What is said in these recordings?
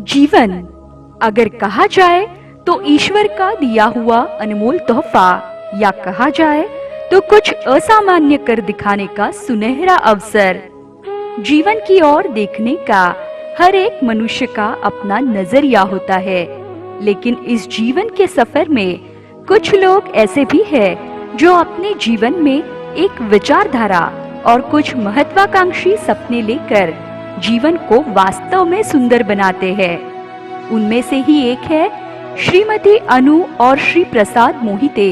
जीवन अगर कहा जाए तो ईश्वर का दिया हुआ अनमोल तोहफा, या कहा जाए तो कुछ असामान्य कर दिखाने का सुनहरा अवसर। जीवन की ओर देखने का हर एक मनुष्य का अपना नजरिया होता है, लेकिन इस जीवन के सफर में कुछ लोग ऐसे भी हैं जो अपने जीवन में एक विचारधारा और कुछ महत्वाकांक्षी सपने लेकर जीवन को वास्तव में सुंदर बनाते हैं। उनमें से ही एक है श्रीमती अनु और श्री प्रसाद मोहिते।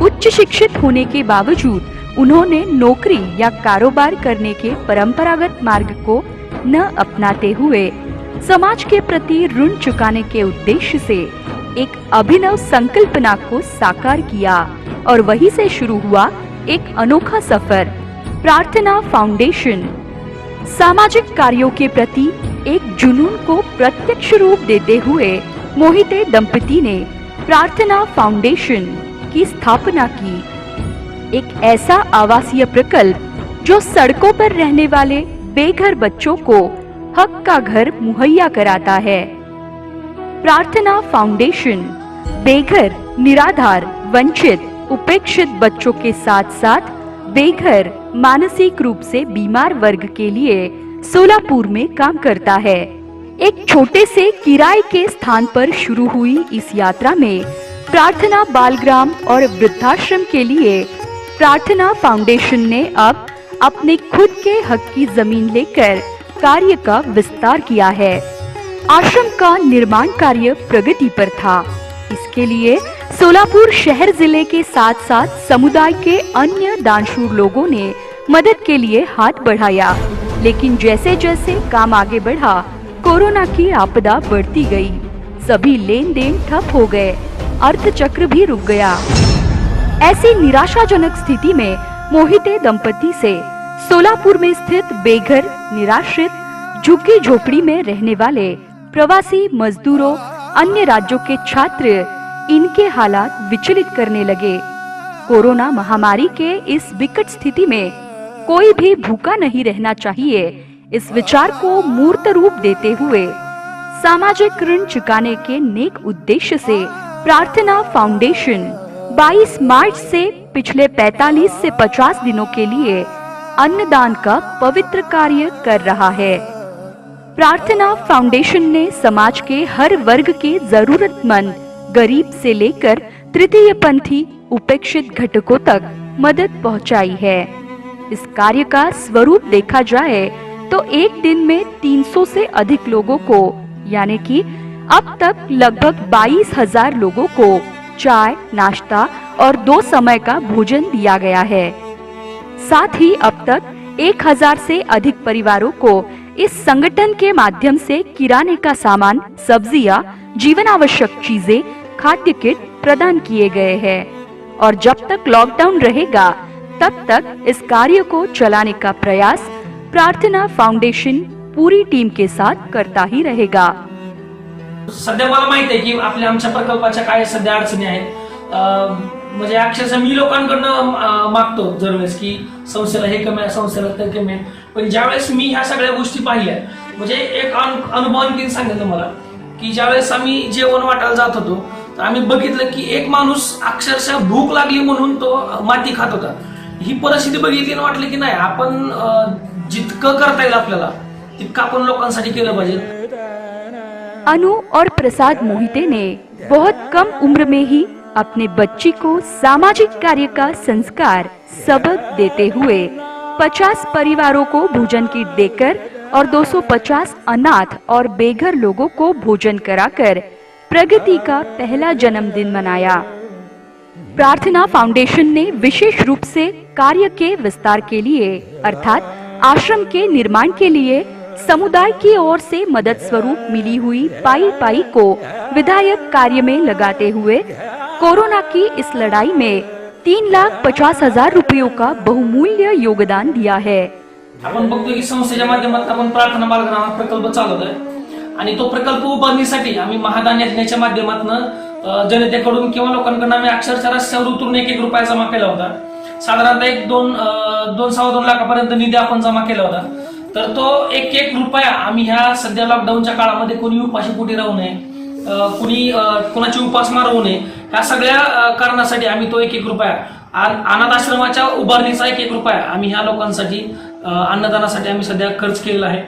उच्च शिक्षित होने के बावजूद उन्होंने नौकरी या कारोबार करने के परंपरागत मार्ग को न अपनाते हुए समाज के प्रति ऋण चुकाने के उद्देश्य से एक अभिनव संकल्पना को साकार किया, और वहीं से शुरू हुआ एक अनोखा सफर, प्रार्थना फाउंडेशन। सामाजिक कार्यों के प्रति एक जुनून को प्रत्यक्ष रूप देते हुए मोहिते दंपति ने प्रार्थना फाउंडेशन की स्थापना की। एक ऐसा आवासीय प्रकल्प जो सड़कों पर रहने वाले बेघर बच्चों को हक का घर मुहैया कराता है। प्रार्थना फाउंडेशन बेघर, निराधार, वंचित, उपेक्षित बच्चों के साथ साथ बेघर, मानसिक रूप से बीमार वर्ग के लिए सोलापुर में काम करता है। एक छोटे से किराए के स्थान पर शुरू हुई इस यात्रा में प्रार्थना बालग्राम और वृद्धाश्रम के लिए प्रार्थना फाउंडेशन ने अब अपने खुद के हक की जमीन लेकर कार्य का विस्तार किया है। आश्रम का निर्माण कार्य प्रगति पर था। इसके लिए सोलापुर शहर जिले के साथ साथ समुदाय के अन्य दानशूर लोगों ने मदद के लिए हाथ बढ़ाया, लेकिन जैसे जैसे काम आगे बढ़ा कोरोना की आपदा बढ़ती गई। सभी लेन देन ठप हो गए, अर्थचक्र भी रुक गया। ऐसी निराशाजनक स्थिति में मोहिते दंपति से सोलापुर में स्थित बेघर, निराश्रित, झुग्गी झोपड़ी में रहने वाले प्रवासी मजदूरों, अन्य राज्यों के छात्र इनके हालात विचलित करने लगे। कोरोना महामारी के इस विकट स्थिति में कोई भी भूखा नहीं रहना चाहिए, इस विचार को मूर्त रूप देते हुए सामाजिक ऋण चुकाने के नेक उद्देश्य से प्रार्थना फाउंडेशन 22 मार्च से पिछले 45 से 50 दिनों के लिए अन्नदान का पवित्र कार्य कर रहा है। प्रार्थना फाउंडेशन ने समाज के हर वर्ग के जरूरतमंद, गरीब से लेकर तृतीय पंथी, उपेक्षित घटकों तक मदद पहुंचाई है। इस कार्य का स्वरूप देखा जाए तो एक दिन में 300 से अधिक लोगों को, यानी कि अब तक लगभग 22,000 लोगों को चाय, नाश्ता और 2 समय का भोजन दिया गया है। साथ ही अब तक 1000 से अधिक परिवारों को इस संगठन के माध्यम से किराने का सामान, सब्जियां, जीवन आवश्यक चीजें, खाद्य किट प्रदान किए गए हैं। और जब तक लॉकडाउन रहेगा तब तक इस कार्य को चलाने का प्रयास प्रार्थना फाउंडेशन पूरी टीम के साथ करता ही रहेगा। सध्या मला माहिती आहे की आपल्या आमच्या प्रकल्पाच्या काय सध्या अडचणी आहेत। म्हणजे अक्षरशः मी लोकांकडनं मागतो दरवेळेस की संस्थेला हे कमी आहे, संस्थेला ते कमी आहे, पण ज्यावेळेस मी ह्या सगळ्या गोष्टी पाहिल्या, म्हणजे एक अनुभव आणखी सांगेन तुम्हाला की ज्यावेळेस आम्ही जेवण वाटायला जात होतो तर आम्ही बघितलं की एक माणूस अक्षरशः भूक लागली म्हणून तो माती खात होता। ही परिस्थिती बघितली आणि वाटलं की नाही, आपण जितकं करता येईल आपल्याला तितकं आपण लोकांसाठी केलं पाहिजे। अनु और प्रसाद मोहिते ने बहुत कम उम्र में ही अपने बच्ची को सामाजिक कार्य का संस्कार सबक देते हुए 50 परिवारों को भोजन किट देकर और 250 अनाथ और बेघर लोगों को भोजन कराकर प्रगति का पहला जन्मदिन मनाया। प्रार्थना फाउंडेशन ने विशेष रूप से कार्य के विस्तार के लिए अर्थात आश्रम के निर्माण के लिए समुदाय की ओर से मदद स्वरूप मिली हुई पाई को विधायक कार्य में लगाते हुए कोरोना की इस लड़ाई में 3,50,000 रुपयों का बहुमूल्य योगदान दिया है। आपण बघतो की संस्थेच्या माध्यमातून आपण प्रार्थना बालग्राम हा प्रकल्प चालवतोय आणि तो प्रकल्प उभारण्यासाठी आम्ही महादान योजनेच्या माध्यमातून जनतेकडून किंवा लोकांकडून आम्ही अक्षरशः रस्त्यावर उतरून 1-1 रुपया जमा केला होता। साधारणतः 2-2.25 लाखापर्यंत निधी आपण जमा केला होता। तर तो एक रुपया आम्ही ह्या सध्या लॉकडाऊनच्या काळामध्ये कोणी उपाशीपोटी राहू नये, कुणी कोणाची उपासमार होऊ नये, ह्या सगळ्या कारणासाठी आम्ही तो एक रुपया अनाथ आश्रमाच्या उभारणीचा एक रुपया आम्ही ह्या लोकांसाठी अन्नदानासाठी आम्ही सध्या खर्च केलेला आहे।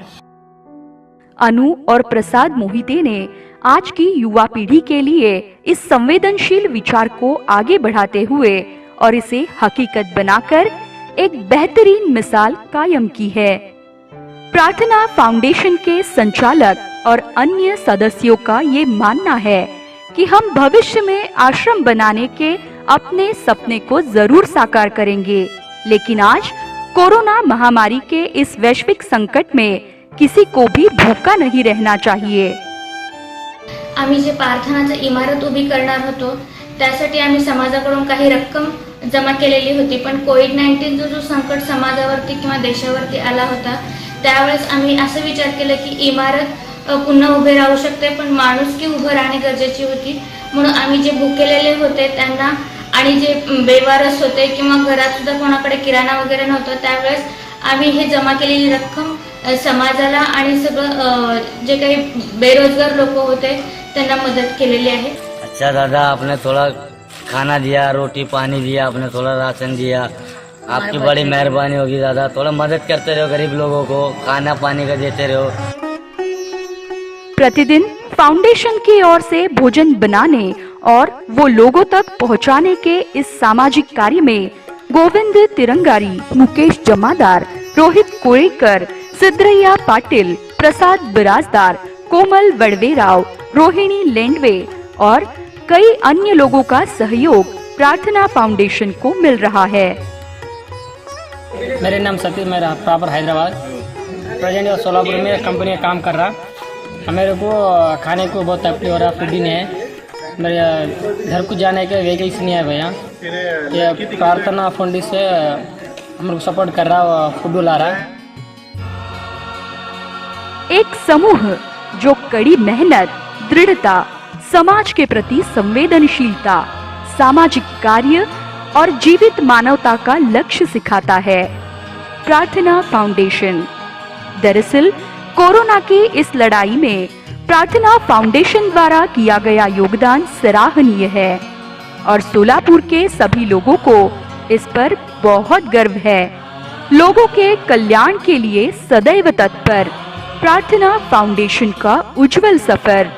अनु और प्रसाद मोहिते ने आज की युवा पीढ़ी के लिए इस संवेदनशील विचार को आगे बढ़ाते हुए और इसे हकीकत बनाकर एक बेहतरीन मिसाल कायम की है। प्रार्थना फाउंडेशन के संचालक और अन्य सदस्यों का ये मानना है कि हम भविष्य में आश्रम बनाने के अपने सपने को जरूर साकार करेंगे, लेकिन आज कोरोना महामारी के इस वैश्विक संकट में किसी को भी भूखा नहीं रहना चाहिए। आम्ही जे प्रार्थनाची इमारत उभी करणार होतो त्यासाठी आम्ही समाजाकडून काही रक्कम जमा केलेली होती, पण कोविड-19 जो संकट समाजावरती किंवा देशावरती आला होता त्यावेळेस आम्ही असं विचार केला की इमारत पुन्हा उभे राहू शकते, पण माणुसकी उभं राहणे गरजेची होती। म्हणून आम्ही जे भुकेलेले होते त्यांना आणि जे बेवारस होते किंवा घरात सुद्धा कोणाकडे किराणा वगैरे नव्हता त्यावेळेस आम्ही हे जमा केलेली रक्कम समाजाला आणि सगळं जे काही बेरोजगार लोक होते त्यांना मदत केलेली आहे। अच्छा दादा, आपने थोड़ा खाना दिया, रोटी पानी दिया, आपने थोड़ा राशन दिया, आपकी बड़ी मेहरबानी होगी दादा। थोड़ा मदद करते रहो गरीब लोगों को, खाना पानी का देते रहो। प्रतिदिन फाउंडेशन की ओर से भोजन बनाने और वो लोगों तक पहुंचाने के इस सामाजिक कार्य में गोविंद तिरंगारी, मुकेश जमादार, रोहित कोळेकर, सिद्धरैया पाटिल, प्रसाद बिराजदार, कोमल वडवेराव, रोहिणी लेंडवे और कई अन्य लोगों का सहयोग प्रार्थना फाउंडेशन को मिल रहा है। मेरे नाम सतीश, मेरा प्रॉपर हैदराबाद, प्रेजेंट सोलापुर में कंपनी में काम कर रहा। मेरे को खाने को बहुत तकलीफ हो रहा, फूड ही नहीं है, मेरे घर को जाने के व्हीकल्स नहीं है भैया। ये प्रार्थना फाउंडेशन से हम लोग सपोर्ट कर रहा, फूड ला रहा है। एक समूह जो कड़ी मेहनत, दृढ़ता, समाज के प्रति संवेदनशीलता, सामाजिक कार्य और जीवित मानवता का लक्ष्य सिखाता है। प्रार्थना फाउंडेशन दरअसल कोरोना की इस लड़ाई में प्रार्थना फाउंडेशन द्वारा किया गया योगदान सराहनीय है और सोलापुर के सभी लोगों को इस पर बहुत गर्व है। लोगों के कल्याण के लिए सदैव तत्पर प्रार्थना फाउंडेशन का उज्जवल सफर।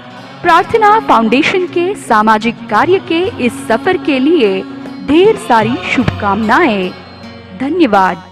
प्रार्थना फाउंडेशन के सामाजिक कार्य के इस सफर के लिए ढेर सारी शुभकामनाएं। धन्यवाद।